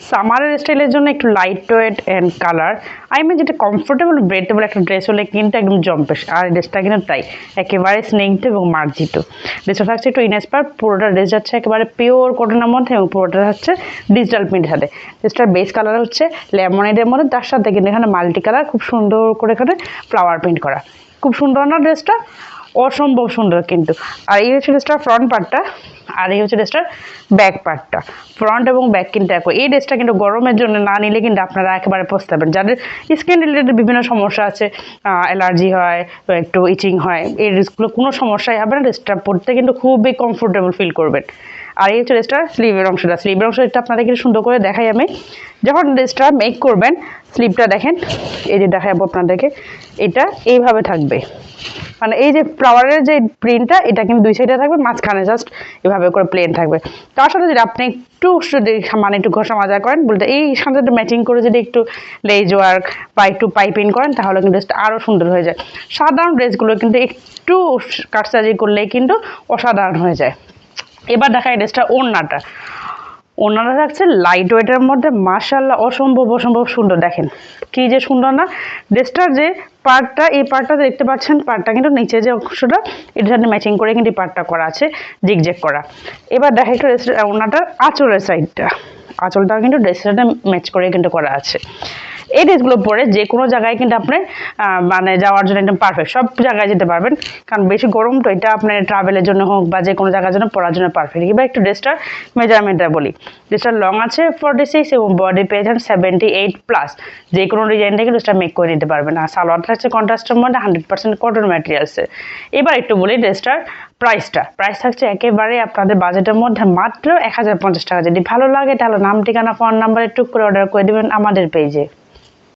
সামারের স্টাইলের জন্য একটু লাইট ওয়েট অ্যান্ড কালার যেটা কমফোর্টেবল ব্রেথেবল একটা ড্রেস হলে কিন্তু একদম জম্পেশ। আর ড্রেসটা কিন্তু তাই একেবারে স্নিগ্ধ এবং মার্জিত। ড্রেসটা থাকছে একটু ইনস্পায়ার, পুরোটা ড্রেস যাচ্ছে একেবারে পিওর কটনের মধ্যে এবং পুরোটা হচ্ছে ডিজিটাল প্রিন্টের সাথে। ড্রেসটার বেস কালার হচ্ছে লেমনেডের মধ্যে, তার সাথে কিন্তু এখানে মাল্টি কালার খুব সুন্দর করে এখানে ফ্লাওয়ার প্রিন্ট করা। খুব সুন্দর না ড্রেসটা? অসম্ভব সুন্দর কিন্তু। আর এই হচ্ছে ড্রেসটার ফ্রন্ট পার্টটা, আর এই হচ্ছে ড্রেসটার ব্যাক পার্টটা। ফ্রন্ট এবং ব্যাক কিন্তু একই। এই ড্রেসটা কিন্তু গরমের জন্য না নিলে কিন্তু আপনারা একেবারে পস্তাবেন। যাদের স্কিন রিলেটেড বিভিন্ন সমস্যা আছে, অ্যালার্জি হয়, একটু ইচিং হয়, এই ড্রেসগুলো কোনো সমস্যাই হবে না। ড্রেসটা পরতে কিন্তু খুবই কমফোর্টেবল ফিল করবেন। আর এই হচ্ছে ড্রেসটার স্লিভের অংশটা। স্লিভের অংশটা আপনাদের কিন্তু সুন্দর করে দেখাই আমি। যখন ড্রেসটা মেক করবেন স্লিভটা দেখেন, এই যে দেখাবো আপনাদেরকে, এটা এইভাবে থাকবে। মানে এই যে ফ্লাওয়ারের যে প্রিন্টটা, এটা কিন্তু দুই সাইডে থাকবে, মাঝখানে জাস্ট এভাবে করে প্লেন থাকবে। তার সাথে যদি আপনি একটু মানে একটু ঘষা মাজা করেন বলতে এই সাথে ম্যাচিং করে যদি একটু লেজ ওয়ার্ক বা একটু পাইপিং করেন তাহলে কিন্তু ড্রেসটা আরও সুন্দর হয়ে যায়। সাধারণ ড্রেসগুলো কিন্তু একটু কাটসাজি করলেই কিন্তু অসাধারণ হয়ে যায়। এবার দেখাই ড্রেসটা ওড়নাটা। ওড়নাটা থাকছে লাইট ওয়েটের মধ্যে, মাশাআল্লাহ অসম্ভব সুন্দর। দেখেন কি যে সুন্দর না ড্রেসটার যে পার্টটা, এই পার্টটা দেখতে পাচ্ছেন, পার্টটা কিন্তু নিচে যে অংশটা এটার সাথে ম্যাচিং করে কিন্তু পার্টটা করা আছে জিগজ্যাগ করা। এবার দেখা একটু ওড়নাটার আঁচলের সাইডটা, আঁচলটাও কিন্তু ড্রেসের সাথে ম্যাচ করে কিন্তু করা আছে। এই ড্রেসগুলো পরে যে কোনো জায়গায় কিন্তু আপনি মানে যাওয়ার জন্য একদম পারফেক্ট, সব জায়গায় যেতে পারবেন। কারণ বেশি গরম তো, এটা আপনার ট্রাভেলের জন্য হোক বা যে কোনো জায়গার জন্য পরার জন্য পারফেক্ট। এবার একটু ড্রেসটার মেজারমেন্টটা বলি। ড্রেসটার লং আছে 46 এবং বডি পেয়েছেন 78+। যে কোনো ডিজাইন থেকে ড্রেসটা মেক করে নিতে পারবেন। আর সালোয়ারটা হচ্ছে কন্ট্রাস্টের মধ্যে 100% কটন ম্যাটেরিয়ালসে। এবার একটু বলি ড্রেসটার প্রাইস থাকছে একেবারে আপনাদের বাজেটের মধ্যে মাত্র 1050 টাকা। যদি ভালো লাগে তাহলে নাম, ঠিকানা, ফোন নাম্বার একটু করে অর্ডার করে দেবেন আমাদের পেজে।